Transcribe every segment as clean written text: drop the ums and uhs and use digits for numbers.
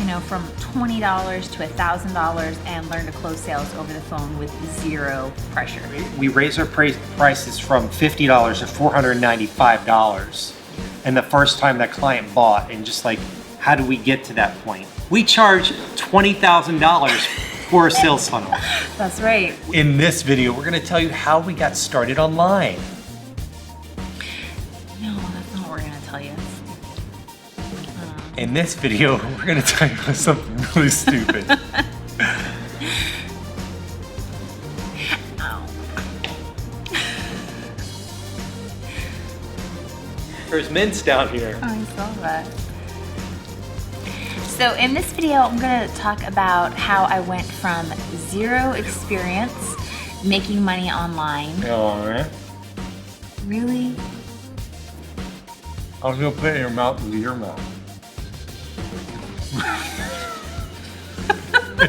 from $20 to $1,000 and learn to close sales over the phone with zero pressure. We raised our prices from $50 to $495. And the first time that client bought, and just like, how do we get to that point? We charge $20,000 for a sales funnel. That's right. In this video, we're gonna tell you how we got started online. No, that's not what we're gonna tell you. In this video, we're gonna tell you something really stupid. Ow. There's mints down here. Oh, I saw that. So in this video, I'm gonna talk about how I went from zero experience making money online. Alright. Really? I was gonna put it in your mouth with your mouth.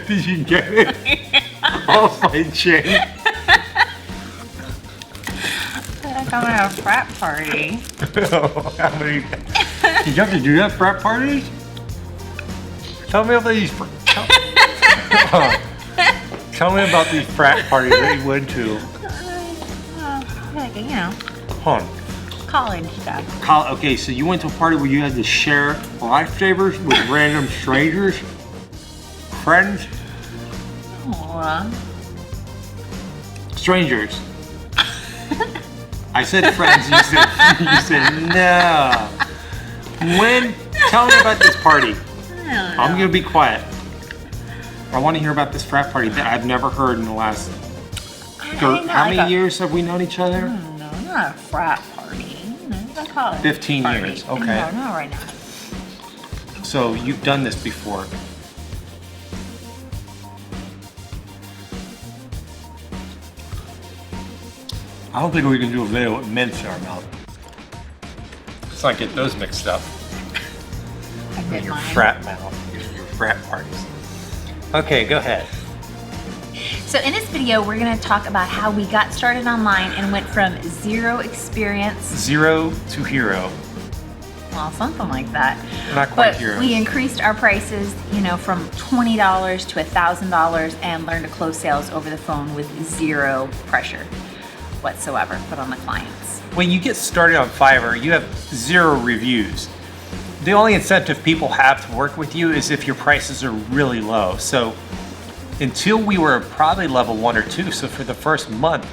Did you get it? Off my chin. Like I'm at a frat party. How many? Did you have to do that frat parties? Tell me about these. Tell me about these frat parties that you went to. Like, Hold on. college stuff. Okay, so you went to a party where you had to share lifesavers with random strangers? Friends? Aw. Strangers. I said friends, you said no. Tell me about this party. I'm gonna be quiet. I want to hear about this frat party that I've never heard in the last. How many years have we known each other? No, not a frat party. It's a college 15 party. years, okay. No, not right now. So you've done this before. I don't think we can do a video with mints in our mouth. Let's not get those mixed up. I did Your mine. frat mouth, your frat parties. Okay, go ahead. So in this video, we're gonna talk about how we got started online and went from zero experience. Zero to hero. Well, something like that. Not quite But hero. we increased our prices, from $20 to $1,000 and learned to close sales over the phone with zero pressure whatsoever put on the clients. When you get started on Fiverr, you have zero reviews. The only incentive people have to work with you is if your prices are really low. So until we were probably level 1 or 2, so for the first month,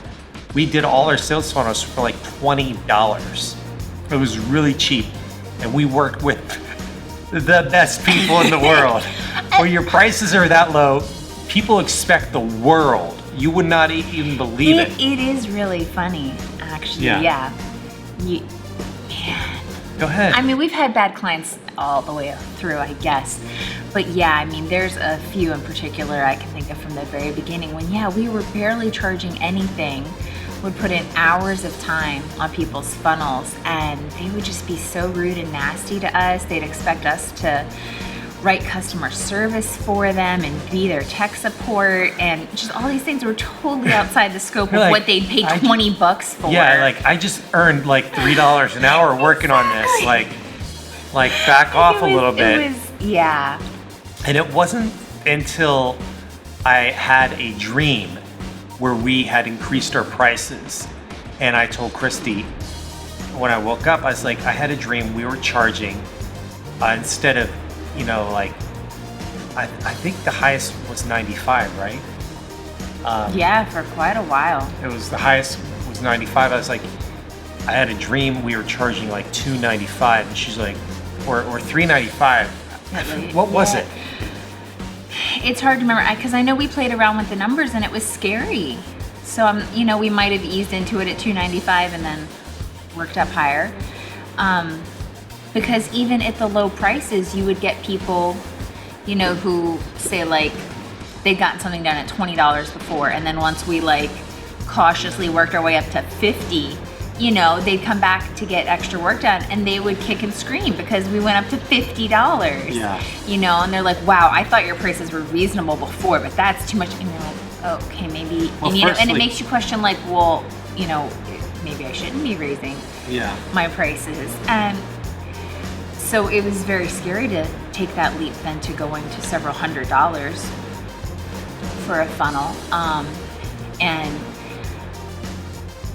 we did all our sales funnels for like $20. It was really cheap. And we worked with the best people in the world. When your prices are that low, people expect the world. You would not even believe it. It is really funny, actually. Yeah. Man. Go ahead. I mean, we've had bad clients all the way through, I guess. But yeah, I mean, there's a few in particular I can think of from the very beginning when, we were barely charging anything, would put in hours of time on people's funnels, and they would just be so rude and nasty to us. They'd expect us to write customer service for them and be their tech support, and just all these things were totally outside the scope of what they'd pay $20 for. Yeah, like I just earned like $3 an hour working on this. Like back off a little bit. Yeah. And it wasn't until I had a dream where we had increased our prices, and I told Christy when I woke up, I was like, I had a dream we were charging instead of, I think the highest was 95, right? Yeah, for quite a while. It was the highest was 95. I was like, I had a dream we were charging like $295, and she's like, or $395. What was it? It's hard to remember because I know we played around with the numbers and it was scary. So we might have eased into it at $295 and then worked up higher. Because even at the low prices, you would get people, who say like they'd gotten something done at $20 before, and then once we cautiously worked our way up to $50, they'd come back to get extra work done, and they would kick and scream because we went up to $50. Yeah. And they're like, "Wow, I thought your prices were reasonable before, but that's too much." And you're like, oh, "Okay, maybe." Well, and it makes you question, maybe I shouldn't be raising my prices. And so it was very scary to take that leap then to going to several $100s for a funnel. And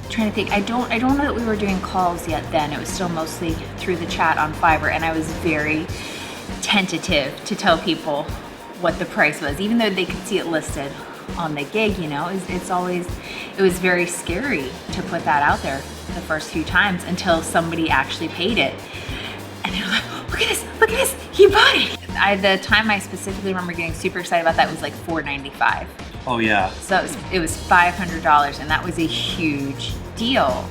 trying to think, I don't know that we were doing calls yet then. It was still mostly through the chat on Fiverr, and I was very tentative to tell people what the price was, even though they could see it listed on the gig. You know, it was very scary to put that out there the first few times until somebody actually paid it, and they're like, look at this, he bought it. The time I specifically remember getting super excited about that was like $4.95. Oh yeah. So it was $500, and that was a huge deal.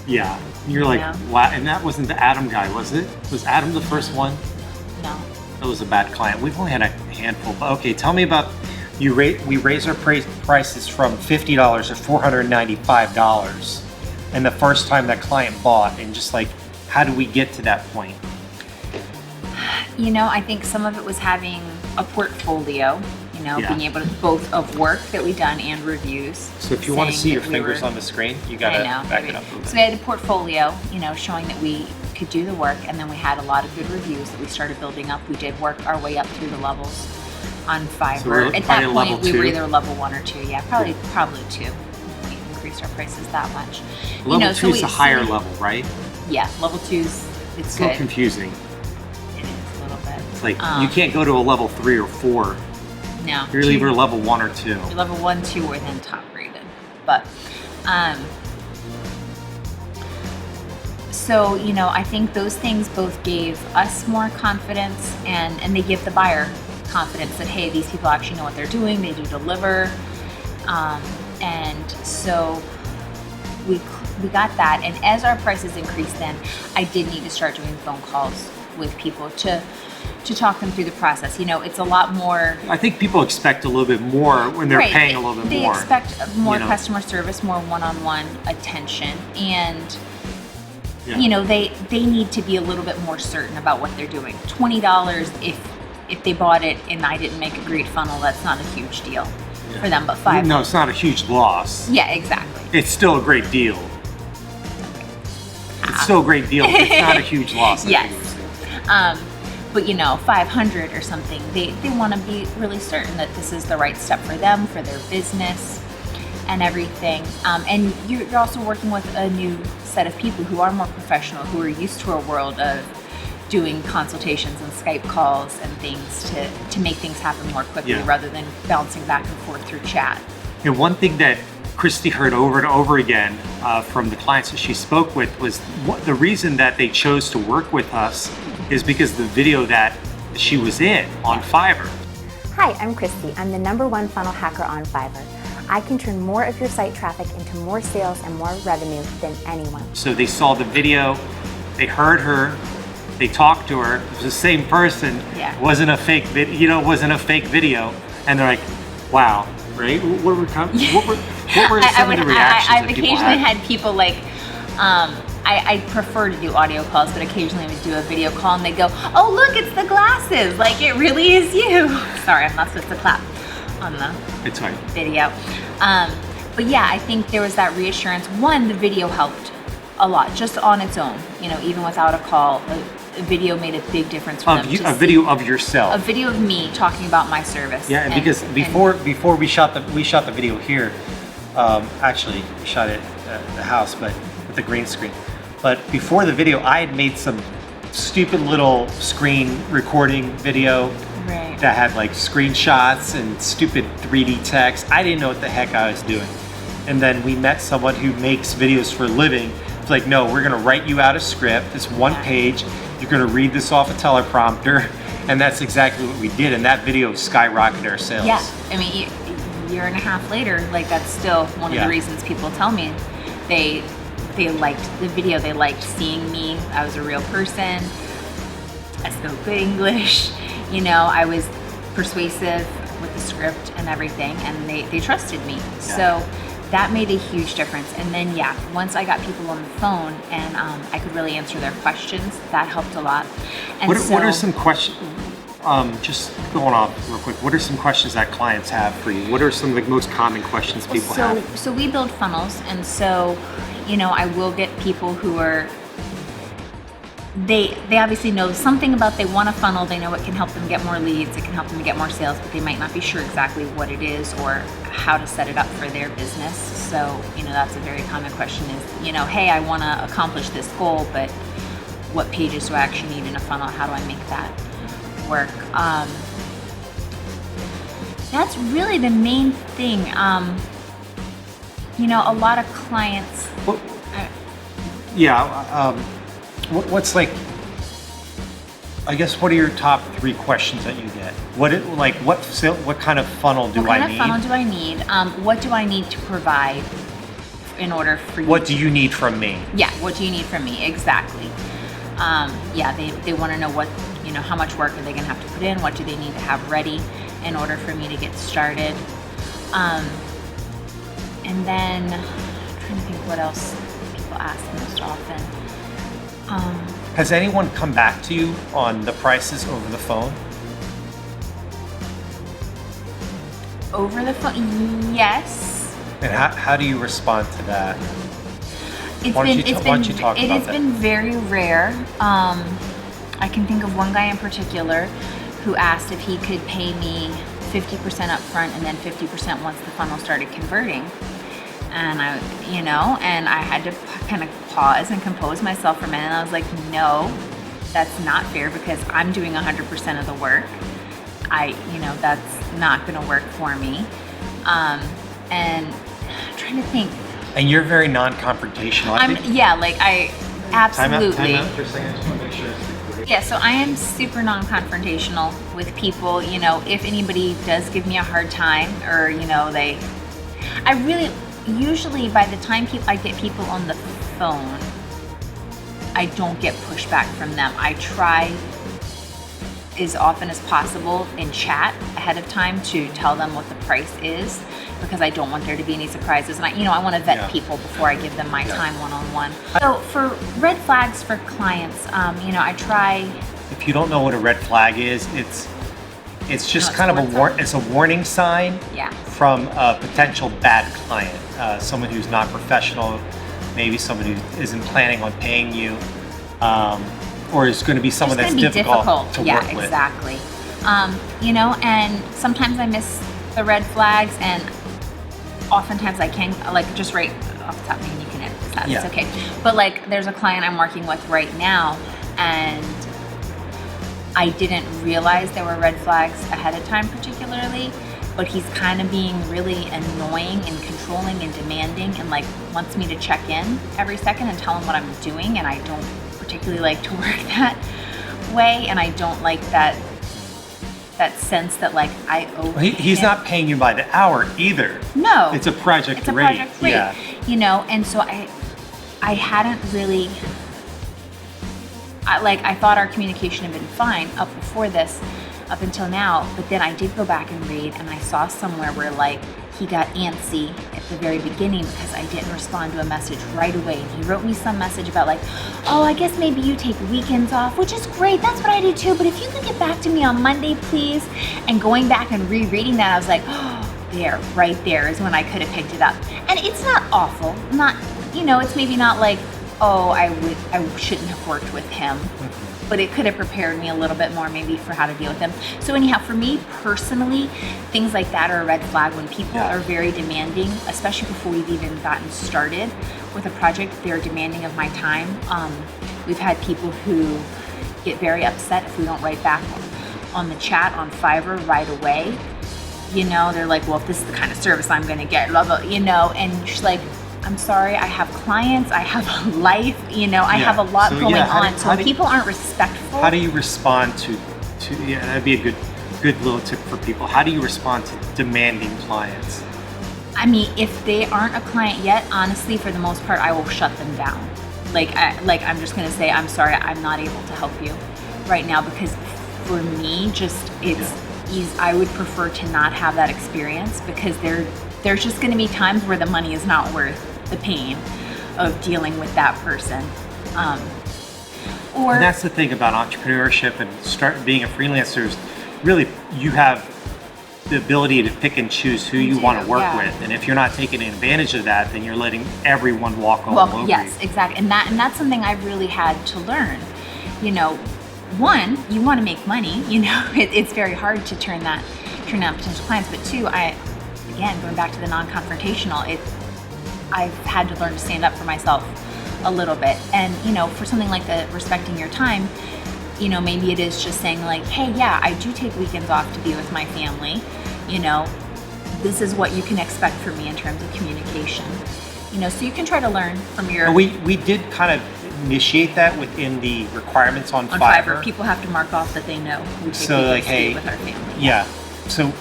Yeah. You're like, wow. And that wasn't the Adam guy, was it? Was Adam the first one? No. That was a bad client. We've only had a handful. But okay, tell me about we raised our prices from $50 to $495, and the first time that client bought, and just like, how do we get to that point? You know, I think some of it was having a portfolio. You know, being able to both of work that we done and reviews. So if you want to see your fingers on the screen, you gotta back it up. So we had a portfolio, you know, showing that we could do the work, and then we had a lot of good reviews that we started building up. We did work our way up through the levels on Fiverr. At that point, we were either level 1 or 2. Yeah, probably 2. We increased our prices that much. Level 2 is a higher level, right? Yeah, level 2's it's a little confusing. It is a little bit. It's like you can't go to a level 3 or 4. No. You're either level 1 or 2. You're level 1, 2, or then top rated. But, so, you know, I think those things both gave us more confidence, and they give the buyer confidence that, hey, these people actually know what they're doing, they do deliver. And so we got that. And as our prices increased then, I did need to start doing phone calls with people to talk them through the process. You know, it's a lot more. I think people expect a little bit more when they're paying a little bit more. They expect more customer service, more one-on-one attention, and you know, they need to be a little bit more certain about what they're doing. $20 if they bought it and I didn't make a great funnel, that's not a huge deal for them. But $5. No, it's not a huge loss. Yeah, exactly. It's still a great deal. It's still a great deal. But it's not a huge loss. Yes. But you know, $500 or something, they want to be really certain that this is the right step for them, for their business and everything. And you're also working with a new set of people who are more professional, who are used to a world of doing consultations and Skype calls and things to make things happen more quickly rather than bouncing back and forth through chat. And one thing that Christy heard over and over again from the clients that she spoke with was the reason that they chose to work with us is because the video that she was in on Fiverr. Hi, I'm Christy. I'm the #1 funnel hacker on Fiverr. I can turn more of your site traffic into more sales and more revenue than anyone. So they saw the video, they heard her, they talked to her. It was the same person. Yeah. It wasn't a fake video. You know, it wasn't a fake video. And they're like, "Wow, right? What were some of the reactions?" I've occasionally had people like. I prefer to do audio calls, but occasionally I would do a video call and they go, "Oh, look, it's the glasses. Like, it really is you." Sorry, I'm not supposed to clap on the video. But yeah, I think there was that reassurance. One, the video helped a lot, just on its own. You know, even without a call, a video made a big difference for them. A video of yourself. A video of me talking about my service. Yeah, because before we shot the video here. Actually, we shot it at the house, but with the green screen. But before the video, I had made some stupid little screen recording video that had like screenshots and stupid 3D text. I didn't know what the heck I was doing. And then we met someone who makes videos for a living. It's like, no, we're gonna write you out a script. It's one page. You're gonna read this off a teleprompter. And that's exactly what we did. And that video skyrocketed our sales. Yeah, I mean, a year and a half later, like that's still one of the reasons people tell me they liked the video. They liked seeing me. I was a real person. I spoke good English. You know, I was persuasive with the script and everything, and they trusted me. Yeah. So that made a huge difference. And then, once I got people on the phone and I could really answer their questions, that helped a lot. And what are some questions? Just going off real quick, what are some questions that clients have for you? What are some of the most common questions people have? So we build funnels, and so, you know, I will get people who are they obviously know something about, they want a funnel, they know it can help them get more leads, it can help them get more sales, but they might not be sure exactly what it is or how to set it up for their business. So, that's a very common question is, hey, I want to accomplish this goal, but what pages do I actually need in a funnel? How do I make that work? That's really the main thing. A lot of clients. What's like? I guess what are your top 3 questions that you get? What kind of funnel do I need? What kind of funnel do I need? What do I need to provide in order for you? What do you need from me? Yeah, what do you need from me? Exactly. They want to know what, how much work are they going to have to put in? What do they need to have ready in order for me to get started? And then I'm trying to think what else people ask most often. Has anyone come back to you on the prices over the phone? Over the phone, yes. And how do you respond to that? It has been very rare. I can think of one guy in particular who asked if he could pay me 50% up front and then 50% once the funnel started converting. And I had to kind of pause and compose myself for a minute. And I was like, no, that's not fair because I'm doing 100% of the work. That's not going to work for me. And I'm trying to think. And you're very non-confrontational. I absolutely. Time out for a second. I just want to make sure it's clear. Yeah, so I am super non-confrontational with people. If anybody does give me a hard time or, usually by the time I get people on the phone, I don't get pushback from them. I try as often as possible in chat ahead of time to tell them what the price is because I don't want there to be any surprises. And I want to vet people before I give them my time one-on-one. So for red flags for clients, I try. If you don't know what a red flag is, it's just kind of it's a warning sign from a potential bad client, someone who's not professional, maybe someone who isn't planning on paying you, or is going to be someone that's difficult to work with. Yeah, exactly. And sometimes I miss the red flags, and oftentimes I can, just right off the top, maybe you can edit this out, it's okay. But there's a client I'm working with right now, and I didn't realize there were red flags ahead of time particularly, but he's kind of being really annoying and controlling and demanding and wants me to check in every second and tell him what I'm doing, and I don't particularly like to work that way, and I don't like that sense that I owe He's him. Not paying you by the hour either. No. It's a project rate. Project rate. Yeah. And so I hadn't really I thought our communication had been fine up until now, but then I did go back and read, and I saw somewhere where he got antsy at the very beginning because I didn't respond to a message right away, and he wrote me some message about oh, I guess maybe you take weekends off, which is great, that's what I do too, but if you could get back to me on Monday, please. And going back and rereading that, I was like, oh, right there is when I could have picked it up. And it's not awful, it's maybe not oh, I shouldn't have worked with him, but it could have prepared me a little bit more maybe for how to deal with him. So anyhow, for me personally, things like that are a red flag when people are very demanding, especially before we've even gotten started with a project. They're demanding of my time. We've had people who get very upset if we don't write back on the chat on Fiverr right away. They're like, well, if this is the kind of service I'm going to get, blah, blah, and she's like, I'm sorry, I have clients, I have a life, I have a lot going on. So people aren't respectful. How do you respond to that'd be a good little tip for people. How do you respond to demanding clients? I mean, if they aren't a client yet, honestly, for the most part, I will shut them down. I'm just gonna say, I'm sorry, I'm not able to help you right now, because for me, I would prefer to not have that experience, because there's just going to be times where the money is not worth the pain of dealing with that person. And that's the thing about entrepreneurship and being a freelancer is really you have the ability to pick and choose who you want to work with. And if you're not taking advantage of that, then you're letting everyone walk all over you. Yes, exactly. And that's something I've really had to learn one, you want to make money. It's very hard to turn down potential clients. But two, again, going back to the non-confrontational, I've had to learn to stand up for myself a little bit. And, for something like the respecting your time, maybe it is just saying like, hey, yeah, I do take weekends off to be with my family. This is what you can expect from me in terms of communication. So you can try to learn from your... We did kind of initiate that within the requirements on Fiverr. People have to mark off that they know we take so like, hey, with our family. Yeah. So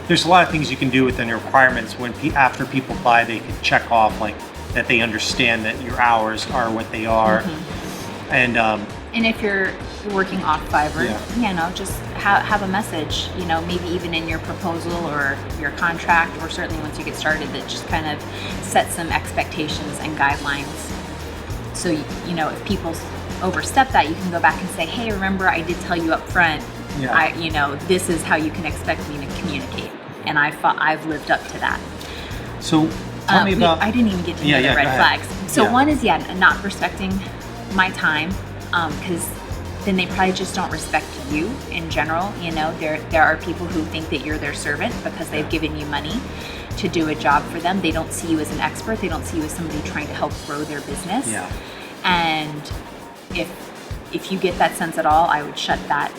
there's a lot of things you can do within the requirements when after people buy, they can check off like that they understand that your hours are what they are. Mm-hmm. And if you're working off Fiverr, just have a message, maybe even in your proposal or your contract, or certainly once you get started, that just kind of sets some expectations and guidelines. So, if people overstep that, you can go back and say, hey, remember I did tell you up front, this is how you can expect me to communicate. And I've lived up to that. So tell me about... I didn't even get to the red flags. So one is, not respecting my time, because then they probably just don't respect you in general. There are people who think that you're their servant because they've given you money to do a job for them. They don't see you as an expert. They don't see you as somebody trying to help grow their business. Yeah. And if you get that sense at all, I would shut that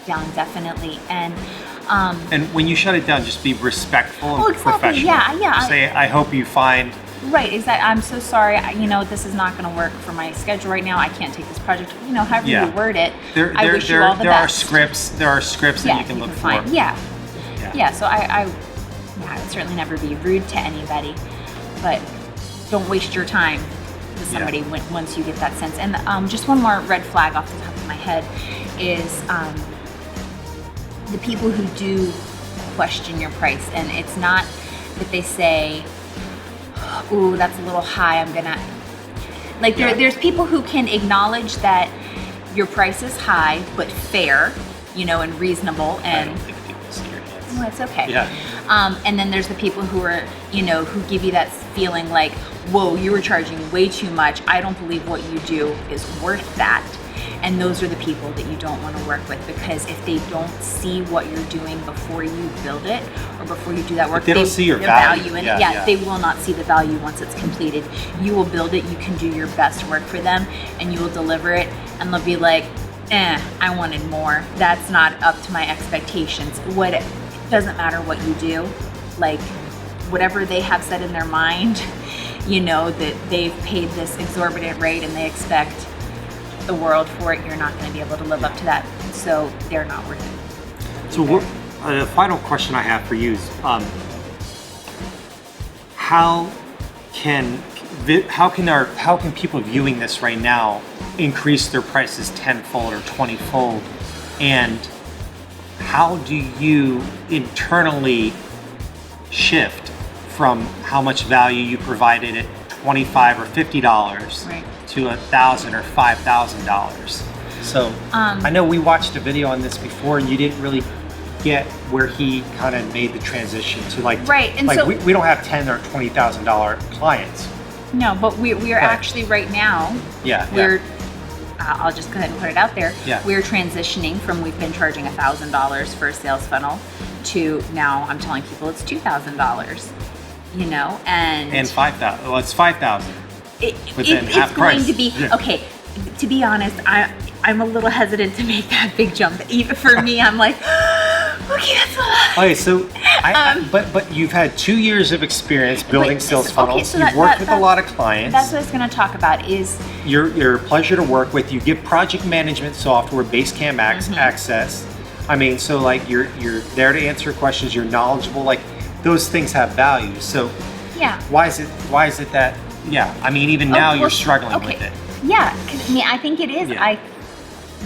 down definitely. And when you shut it down, just be respectful and professional. Yeah. Say, I hope you find... Right, exactly. I'm so sorry. This is not going to work for my schedule right now. I can't take this project. However you word it. I wish you all the best. There are scripts that you can look for. Yeah. So I would certainly never be rude to anybody, but don't waste your time with somebody once you get that sense. And just one more red flag off the top of my head is the people who do question your price, and it's not that they say, ooh, that's a little high, I'm gonna... There's people who can acknowledge that your price is high, but fair, and reasonable, and... I don't think people see your hands. Well, it's okay. Yeah. And then there's the people who are, who give you that feeling like, whoa, you were charging way too much. I don't believe what you do is worth that. And those are the people that you don't want to work with, because if they don't see what you're doing before you build it or before you do that work, they don't see your value in it. They will not see the value once it's completed. You will build it, you can do your best work for them, and you will deliver it, and they'll be like, I wanted more. That's not up to my expectations. It doesn't matter what you do, whatever they have said in their mind, that they've paid this exorbitant rate and they expect the world for it, you're not going to be able to live up to that, so they're not worth it. So the final question I have for you is, how can people viewing this right now increase their prices tenfold or 20-fold, and how do you internally shift from how much value you provided at $25 or $50 to $1,000 or $5,000? So I know we watched a video on this before, and you didn't really get where he kind of made the transition to we don't have $10,000 or $20,000 clients. No, but we are actually right now. I'll just go ahead and put it out there. Yeah. We're transitioning from, we've been charging $1,000 for a sales funnel to now I'm telling people it's $2,000. And 5,000. Well, it's 5,000. It's going to be okay. To be honest, I'm a little hesitant to make that big jump. Even for me, I'm like, okay, that's a lot. Okay, so but you've had 2 years of experience building sales funnels. You've worked with a lot of clients. That's what I was going to talk about. Is you're a pleasure to work with. You give project management software, Basecamp access. I mean, so you're there to answer questions. You're knowledgeable. Those things have value. So why is it that? Yeah, I mean, even now you're struggling with it. Yeah, because I think it is. Yeah.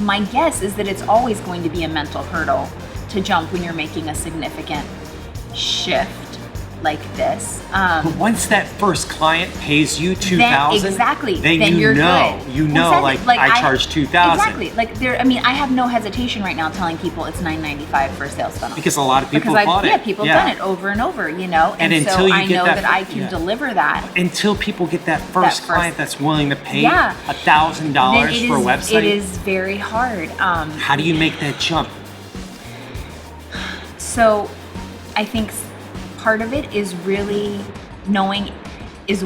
My guess is that it's always going to be a mental hurdle to jump when you're making a significant shift. like this. But once that first client pays you $2,000, exactly, then then you you're know, good. you know, Exactly. I charge $2,000. Exactly. Like I mean, I have no hesitation right now telling people it's $9.95 for a sales funnel. Because a lot of people because bought it. Yeah, people have done it over and over, you know. And so until you I get know that, that I can deliver that. Until people get that first client that's willing to pay Yeah. $1,000 for a website. It is very hard. How do you make that jump? So I think part of it is really knowing is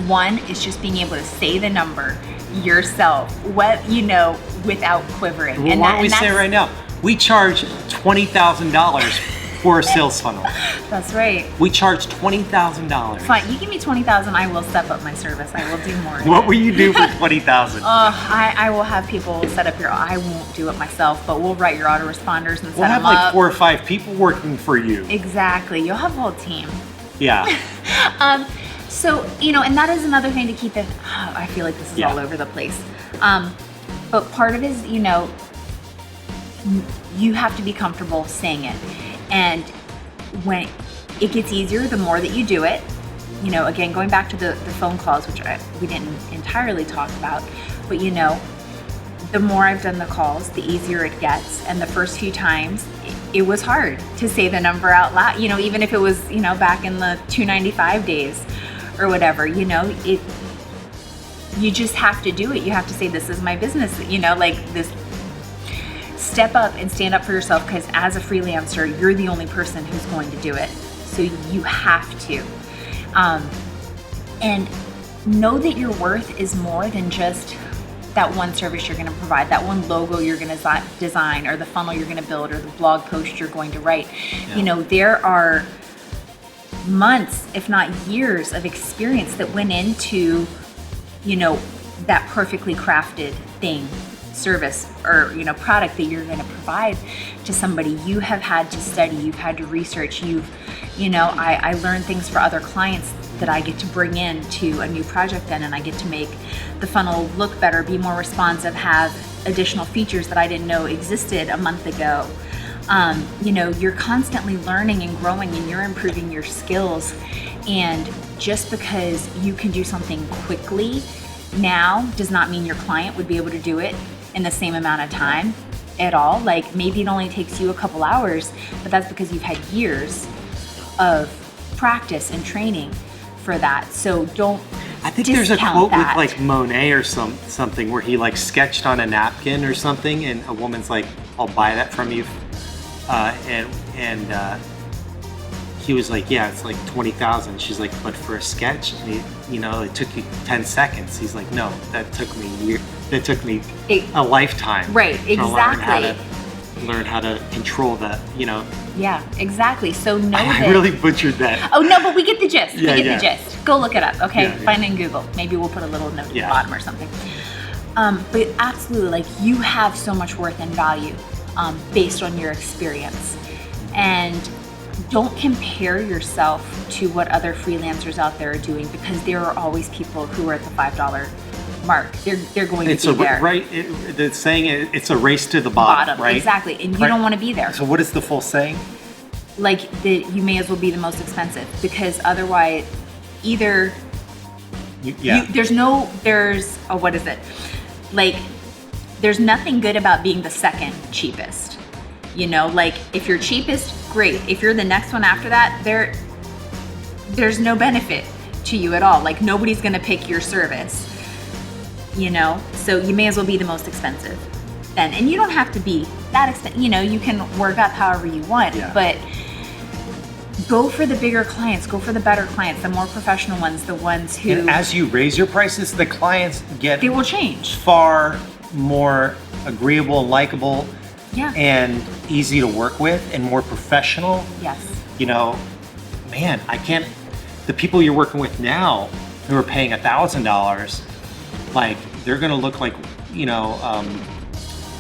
just being able to say the number yourself, without quivering. Well, why don't we say right now, we charge $20,000 for a sales funnel. That's right. We charge $20,000. Fine, you give me $20,000, I will step up my service. I will do more. What will you do for $20,000? I will have people set up I won't do it myself, but we'll write your autoresponders and set them up. We'll have like 4 or 5 people working for you. Exactly. You'll have a whole team. Yeah. So, and that is another thing to keep in. I feel like this is all over the place. But part of it is, you have to be comfortable saying it. And when it gets easier, the more that you do it, again, going back to the phone calls, which we didn't entirely talk about, but the more I've done the calls, the easier it gets. And the first few times, it was hard to say the number out loud, even if it was, back in the $2.95 days or whatever, you just have to do it. You have to say, this is my business, this. Step up and stand up for yourself, because as a freelancer, you're the only person who's going to do it. So you have to. And know that your worth is more than just that one service you're going to provide, that one logo you're going to design, or the funnel you're going to build, or the blog post you're going to write. Yeah. There are months, if not years, of experience that went into, that perfectly crafted thing, service, or product that you're going to provide to somebody. You have had to study, you've had to research, I learned things for other clients that I get to bring in to a new project then, and I get to make the funnel look better, be more responsive, have additional features that I didn't know existed a month ago. You're constantly learning and growing, and you're improving your skills. And just because you can do something quickly now does not mean your client would be able to do it in the same amount of time at all. Like, maybe it only takes you a couple hours, but that's because you've had years of practice and training for that. So don't I think there's a quote that. with like Monet or something where he like sketched on a napkin or something, and a woman's like, I'll buy that from you, and he was like, yeah, it's like 20,000. She's like, but for a sketch, and it took you 10 seconds. He's like, no, that took me a year. That took me a lifetime. Right, exactly. Learn how to control that, Yeah, exactly. So know that. I really butchered that. Oh no, but we get the gist. Yeah, we get the gist. Go look it up, okay? Yeah, Find it in Google. Maybe we'll put a little note at the bottom or something. But absolutely, like, you have so much worth and value based on your experience. And don't compare yourself to what other freelancers out there are doing, because there are always people who are at the $5 mark. They're going to be there. The saying, it's a race to the bottom, right? Exactly, and you don't want to be there. So what is the full saying? Like, you may as well be the most expensive, because otherwise, either what is it? Like, there's nothing good about being the second cheapest. Like, if you're cheapest, great. If you're the next one after that, there's no benefit to you at all. Like, nobody's gonna pick your service. So you may as well be the most expensive then. And you don't have to be that expensive. You can work up however you want, but go for the bigger clients, go for the better clients, the more professional ones, the ones who... And as you raise your prices, the clients they will change. Far more agreeable and likable, and easy to work with, and more professional. Yes. Man, the people you're working with now who are paying $1,000, like, they're gonna look like,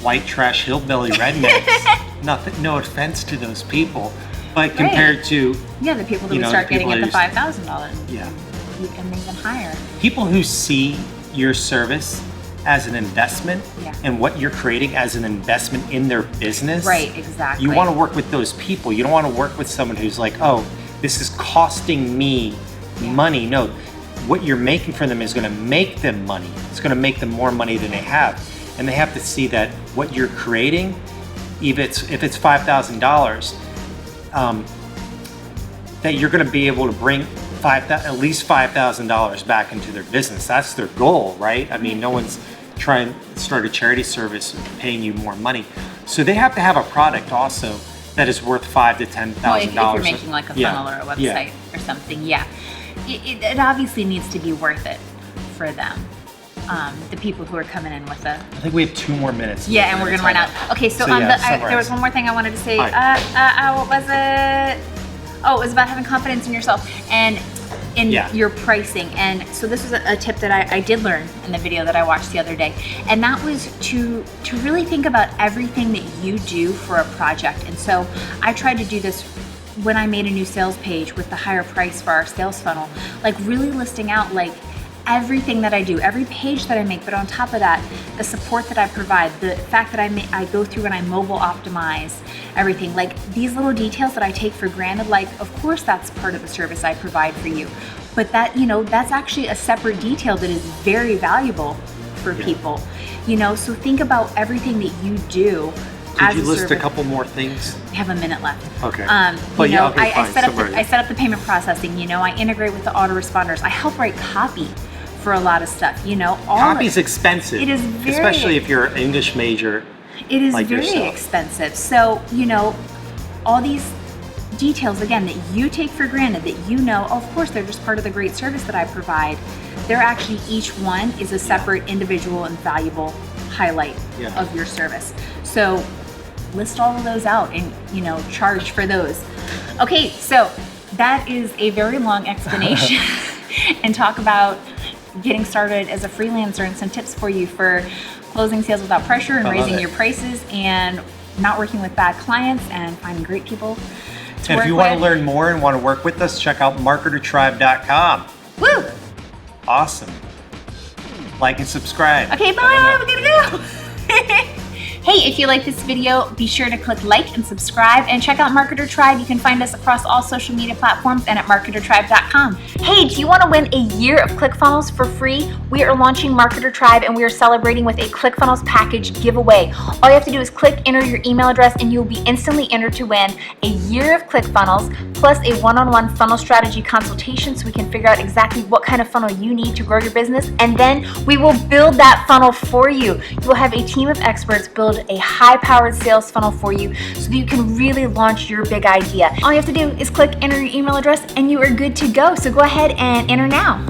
white trash hillbilly rednecks. No offense to those people, but compared to the people that would start getting at the $5,000, and even higher. People who see your service as an investment, and what you're creating as an investment in their business. Right, exactly. You want to work with those people. You don't want to work with someone who's like, oh, this is costing me money. No, what you're making for them is going to make them money. It's going to make them more money than they have. And they have to see that what you're creating, if it's $5,000, that you're going to be able to bring at least $5,000 back into their business. That's their goal, right? I mean, no one's trying to start a charity service paying you more money. So they have to have a product also that is worth $5,000 to $10,000. Well, if you're making like a funnel or a website or something, it obviously needs to be worth it for them. The people who are coming in with I think we have 2 more minutes. Yeah, and we're gonna run out. Okay, so there was one more thing I wanted to say. What was it? Oh, it was about having confidence in yourself and in your pricing. And so this was a tip that I did learn in the video that I watched the other day. And that was to really think about everything that you do for a project. And so I tried to do this when I made a new sales page with the higher price for our sales funnel, like really listing out like everything that I do, every page that I make, but on top of that, the support that I provide, the fact that I go through and I mobile optimize everything, like these little details that I take for granted, like of course that's part of the service I provide for you, but that, you know, that's actually a separate detail that is very valuable for people, you know, so think about everything that you do. Could you list a couple more things? I have a minute left. Okay. You know, I set up the payment processing, you know, I integrate with the autoresponders, I help write copy for a lot of stuff, you know. Copy's expensive. It is very, especially if you're an English major. It is like very yourself. expensive. So, you know, all these details, again, that you take for granted, that you know, of course, they're just part of the great service that I provide. They're actually, each one is a separate individual and valuable highlight of your service. So list all of those out and, you know, charge for those. Okay, so that is a very long explanation and talk about getting started as a freelancer and some tips for you for closing sales without pressure and raising your prices and not working with bad clients and finding great people to work with. And if you want to learn more and want to work with us, check out MarketerTribe.com. Woo! Awesome. Like and subscribe. Okay, bye, we gotta go. Hey, if you like this video, be sure to click like and subscribe and check out Marketer Tribe. You can find us across all social media platforms and at MarketerTribe.com. Hey, do you want to win a year of ClickFunnels for free? We are launching Marketer Tribe and we are celebrating with a ClickFunnels package giveaway. All you have to do is click enter your email address and you'll be instantly entered to win a year of ClickFunnels plus a one-on-one funnel strategy consultation so we can figure out exactly what kind of funnel you need to grow your business, and then we will build that funnel for you. You will have a team of experts build a high-powered sales funnel for you so that you can really launch your big idea. All you have to do is click enter your email address and you are good to go. So go ahead and enter now.